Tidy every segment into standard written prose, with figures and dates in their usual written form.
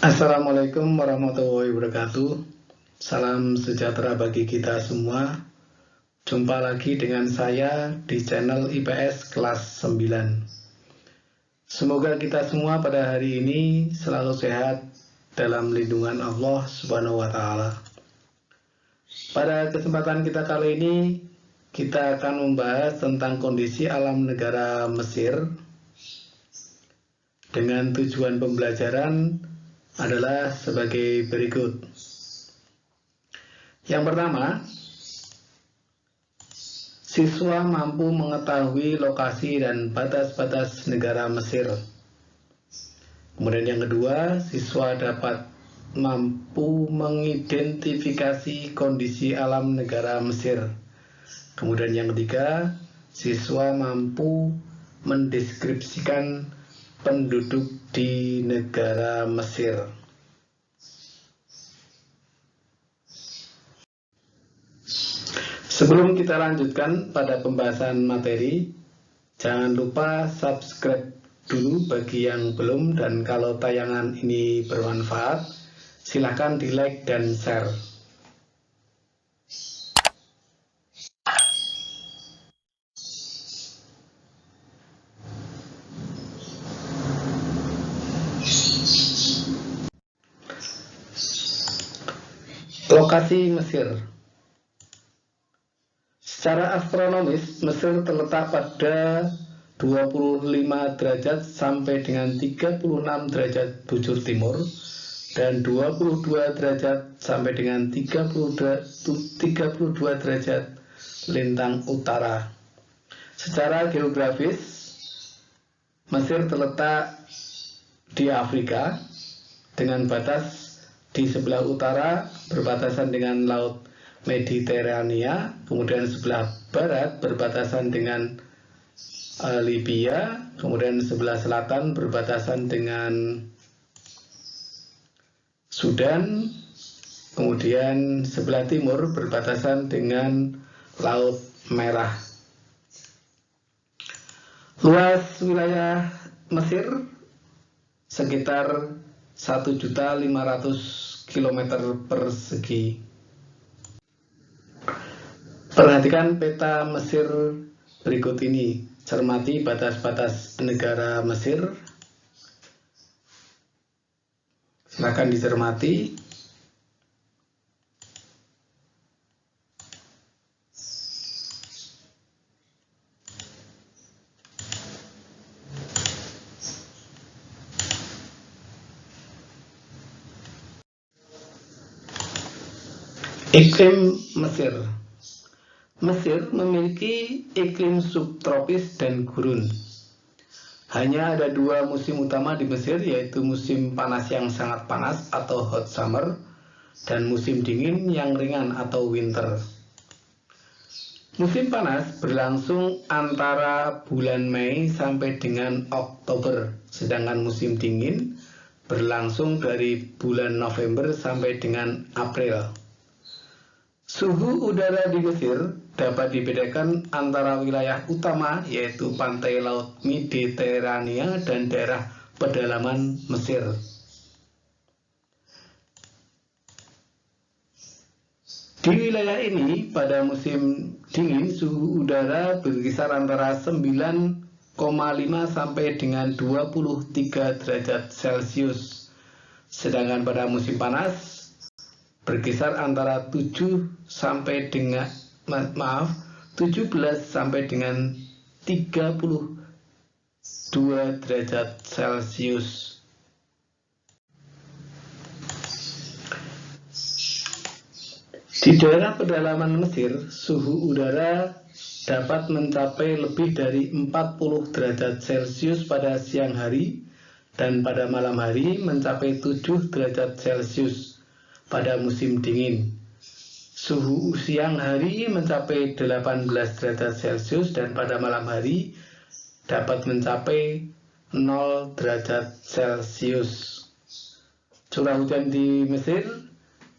Assalamualaikum warahmatullahi wabarakatuh. Salam sejahtera bagi kita semua. Jumpa lagi dengan saya di channel IPS kelas 9. Semoga kita semua pada hari ini selalu sehat dalam lindungan Allah Subhanahu wa taala. Pada kesempatan kita kali ini kita akan membahas tentang kondisi alam negara Mesir dengan tujuan pembelajaran adalah sebagai berikut. Yang pertama, siswa mampu mengetahui lokasi dan batas-batas negara Mesir. Kemudian yang kedua, siswa dapat mampu mengidentifikasi kondisi alam negara Mesir. Kemudian yang ketiga, siswa mampu mendeskripsikan penduduk di negara Mesir. Sebelum kita lanjutkan pada pembahasan materi, jangan lupa subscribe dulu bagi yang belum, dan kalau tayangan ini bermanfaat, silakan di like dan share. Lokasi Mesir. Secara astronomis, Mesir terletak pada 25 derajat sampai dengan 36 derajat bujur timur dan 22 derajat sampai dengan 32 derajat lintang utara. Secara geografis, Mesir terletak di Afrika dengan batas di sebelah utara berbatasan dengan Laut Mediterania, kemudian sebelah barat berbatasan dengan Libya, kemudian sebelah selatan berbatasan dengan Sudan, kemudian sebelah timur berbatasan dengan Laut Merah. Luas wilayah Mesir sekitar 1.500 km persegi. Perhatikan peta Mesir berikut ini. Cermati batas-batas negara Mesir. Silakan dicermati. Iklim Mesir. Mesir memiliki iklim subtropis dan gurun. Hanya ada dua musim utama di Mesir, yaitu musim panas yang sangat panas atau hot summer dan musim dingin yang ringan atau winter. Musim panas berlangsung antara bulan Mei sampai dengan Oktober, sedangkan musim dingin berlangsung dari bulan November sampai dengan April. Suhu udara di Mesir dapat dibedakan antara wilayah utama yaitu pantai Laut Mediterania dan daerah pedalaman Mesir. Di wilayah ini pada musim dingin suhu udara berkisar antara 9,5 sampai dengan 23 derajat Celcius. Sedangkan pada musim panas berkisar antara 17 sampai dengan 32 derajat Celcius. Di daerah pedalaman Mesir, suhu udara dapat mencapai lebih dari 40 derajat Celcius pada siang hari dan pada malam hari mencapai 7 derajat Celcius pada musim dingin. Suhu siang hari mencapai 18 derajat Celcius dan pada malam hari dapat mencapai 0 derajat Celcius. Curah hujan di Mesir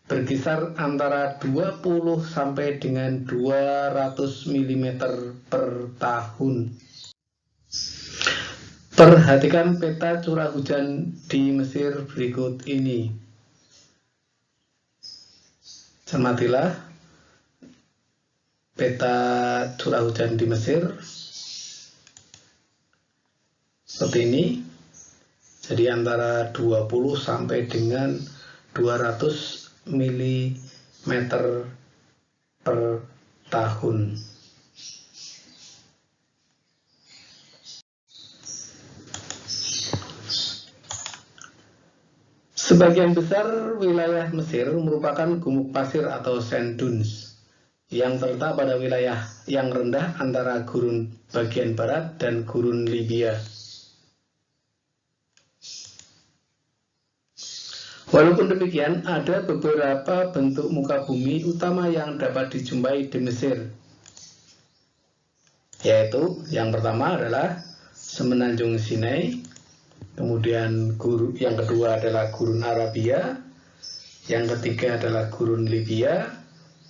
berkisar antara 20 sampai dengan 200 mm per tahun. Perhatikan peta curah hujan di Mesir berikut ini. Cermatilah peta curah hujan di Mesir seperti ini. Jadi antara 20 sampai dengan 200 mm per tahun. Sebagian besar wilayah Mesir merupakan gumuk pasir atau sand dunes yang terletak pada wilayah yang rendah antara gurun bagian barat dan gurun Libya. Walaupun demikian, ada beberapa bentuk muka bumi utama yang dapat dijumpai di Mesir, yaitu yang pertama adalah Semenanjung Sinai, kemudian yang kedua adalah Gurun Arabia, yang ketiga adalah Gurun Libya,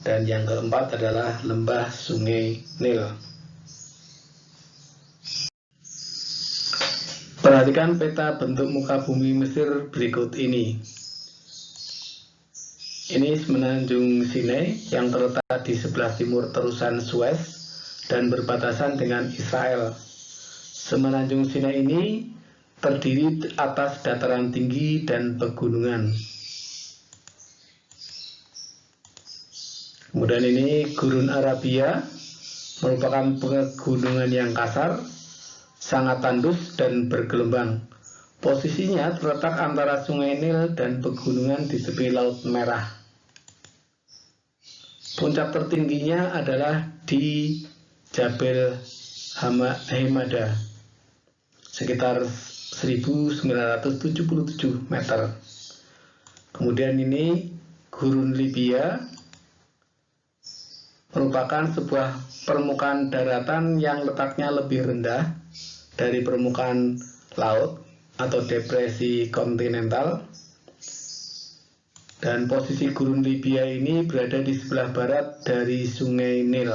dan yang keempat adalah lembah Sungai Nil. Perhatikan peta bentuk muka bumi Mesir berikut ini. Ini Semenanjung Sinai yang terletak di sebelah timur terusan Suez dan berbatasan dengan Israel. Semenanjung Sinai ini terdiri atas dataran tinggi dan pegunungan. Kemudian ini Gurun Arabia merupakan pegunungan yang kasar, sangat tandus dan bergelombang. Posisinya terletak antara Sungai Nil dan pegunungan di tepi Laut Merah. Puncak tertingginya adalah di Jabal Hemada, sekitar 1977 meter. Kemudian ini Gurun Libya merupakan sebuah permukaan daratan yang letaknya lebih rendah dari permukaan laut atau depresi kontinental. Dan posisi Gurun Libya ini berada di sebelah barat dari Sungai Nil.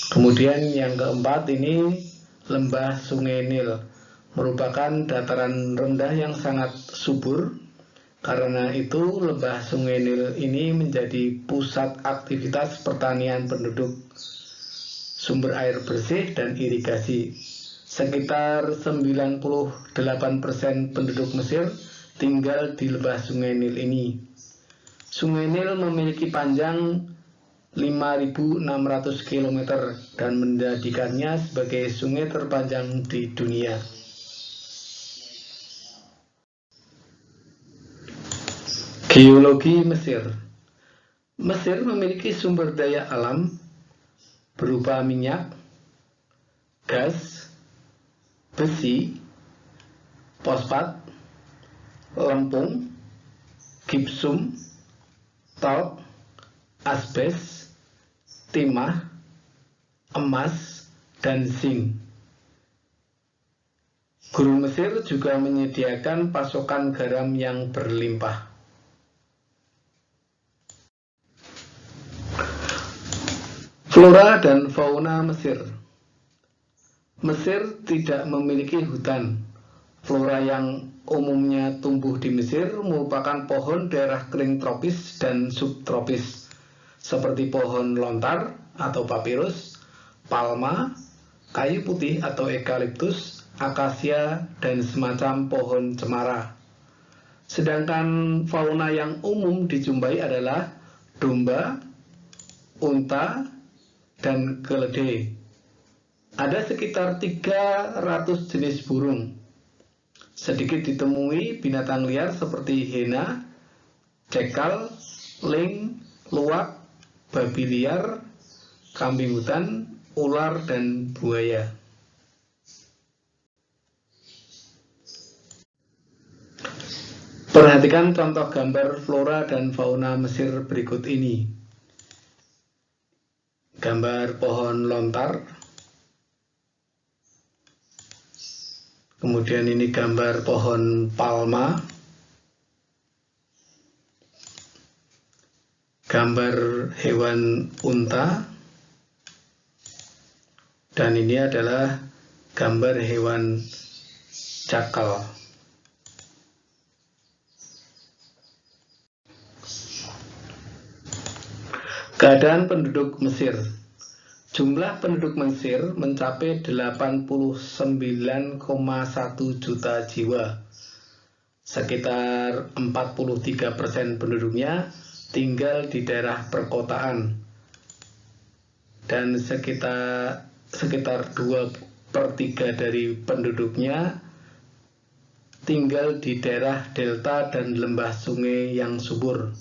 Kemudian yang keempat ini lembah Sungai Nil, merupakan dataran rendah yang sangat subur. Karena itu lembah Sungai Nil ini menjadi pusat aktivitas pertanian penduduk, sumber air bersih dan irigasi. Sekitar 98% penduduk Mesir tinggal di lembah Sungai Nil ini. Sungai Nil memiliki panjang 5.600 km dan menjadikannya sebagai sungai terpanjang di dunia. Geologi Mesir. Mesir memiliki sumber daya alam berupa minyak, gas, besi, fosfat, lempung, gipsum, talk, asbes, timah, emas, dan zinc. Gurun Mesir juga menyediakan pasokan garam yang berlimpah. Flora dan fauna Mesir. Mesir tidak memiliki hutan. Flora yang umumnya tumbuh di Mesir merupakan pohon daerah kering tropis dan subtropis, seperti pohon lontar atau papirus, palma, kayu putih atau eukaliptus, akasia, dan semacam pohon cemara. Sedangkan fauna yang umum dijumpai adalah domba, unta, dan keledai. Ada sekitar 300 jenis burung. Sedikit ditemui binatang liar seperti hena, cekal, ling, luwak, babi liar, kambing hutan, ular, dan buaya. Perhatikan contoh gambar flora dan fauna Mesir berikut ini. Gambar pohon lontar. Kemudian ini gambar pohon palma, gambar hewan unta, dan ini adalah gambar hewan cakal. Keadaan penduduk Mesir. Jumlah penduduk Mesir mencapai 89,1 juta jiwa. Sekitar 43% penduduknya tinggal di daerah perkotaan dan sekitar 2/3 dari penduduknya tinggal di daerah delta dan lembah sungai yang subur.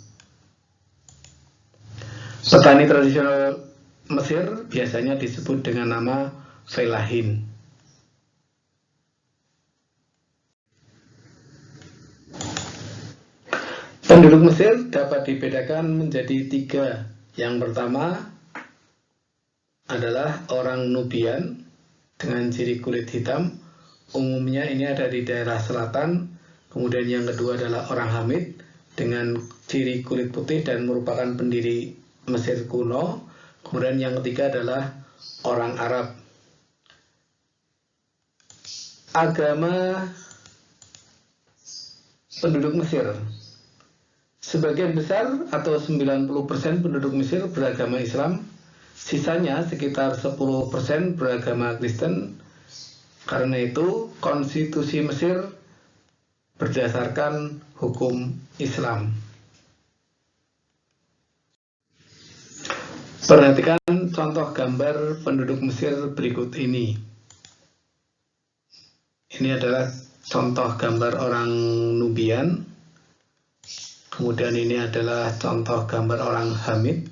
Petani tradisional Mesir biasanya disebut dengan nama felahin. Penduduk Mesir dapat dibedakan menjadi 3. Yang pertama adalah orang Nubian dengan ciri kulit hitam. Umumnya ini ada di daerah selatan. Kemudian yang kedua adalah orang Hamid dengan ciri kulit putih dan merupakan pendiri Mesir kuno. Kemudian yang ketiga adalah orang Arab. Agama penduduk Mesir. Sebagian besar atau 90% penduduk Mesir beragama Islam. Sisanya sekitar 10% beragama Kristen. Karena itu konstitusi Mesir berdasarkan hukum Islam. Perhatikan contoh gambar penduduk Mesir berikut ini. Ini adalah contoh gambar orang Nubian. Kemudian ini adalah contoh gambar orang Hamid.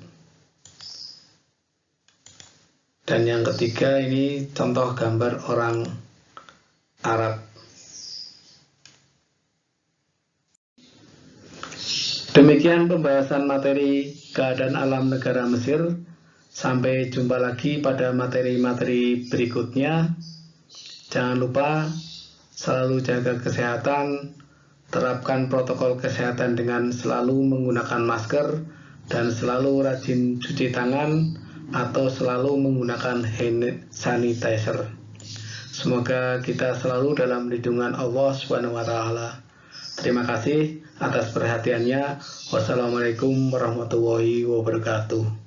Dan yang ketiga ini contoh gambar orang Arab. Demikian pembahasan materi keadaan alam negara Mesir. Sampai jumpa lagi pada materi-materi berikutnya. Jangan lupa selalu jaga kesehatan, terapkan protokol kesehatan dengan selalu menggunakan masker dan selalu rajin cuci tangan atau selalu menggunakan hand sanitizer. Semoga kita selalu dalam lindungan Allah SWT. Terima kasih atas perhatiannya. Wassalamualaikum warahmatullahi wabarakatuh.